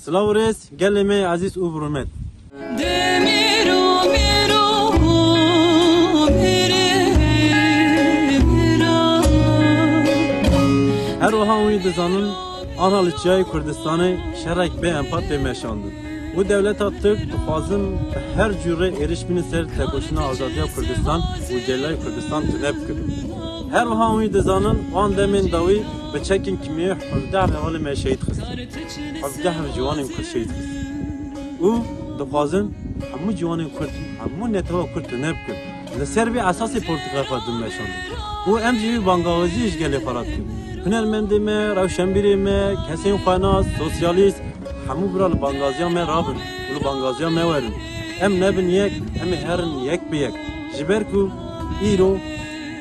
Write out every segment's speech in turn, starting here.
Slavres, geleme aziz u hürmet. Her oha uyu dizanın Anhalıçyayı Kürdistan'ı şerek be empat ve meşandı. Bu devlet attık, tufazın her cüre erişmini ser tekoşuna azadiya Kürdistan, bu celay Kürdistan tünep kırdı. Her oha uyu dizanın an demin davi ve çekin kimiye hüvdah ve halim e şehit kız. Hüvdah ve civanım kız şehit kız. O tufazın hamu civanım Kürt, hamu netava Kürt tünep kırdı. Leser bir asası politika fadın meşandı. O emcivi bangavazi işgali farat kırdı. Hünermendime, ravşenbirime, kesin fanas, sosyalist, hamu bural bangaziya me rabın, ulu bangaziya me verin. Em nebin yek, em herin yek biyek. Jiberku, iro,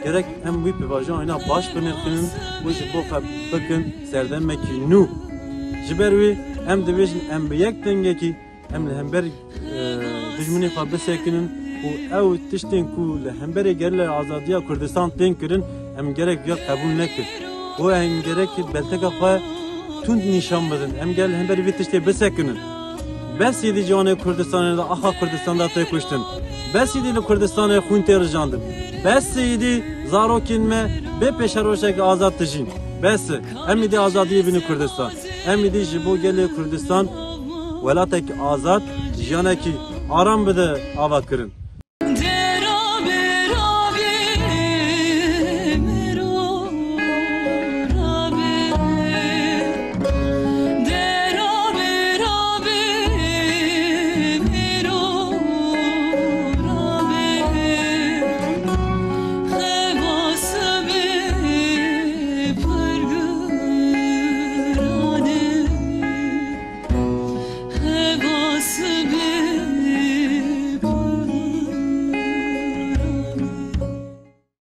gerek em bu pivajan oyna baş benirkinin, bu jibo bakın serden meki nu. Jiberwi, em division em biyek dengeki, em lehember dijmini fabesekinin, bu ev tiştin ku lehemberi gerle azadiya Kürdistan tenkirin, em gerek yok kabul nekir. Bu en gerek belteka fa tund nişan bedin. Em gel hem beri vitişte besekinin. Bes yedi canı Kürdistan'da aha Kürdistan'da tekuştun. Bes yedi Kürdistan'a hun terjandım. Bes yedi zarokin me be peşaroşek azat tijin. Bes em yedi azadiye bini Kürdistan. Em yedi jibo gele Kürdistan velatek azat janaki aram bede ava kırın. Nasıl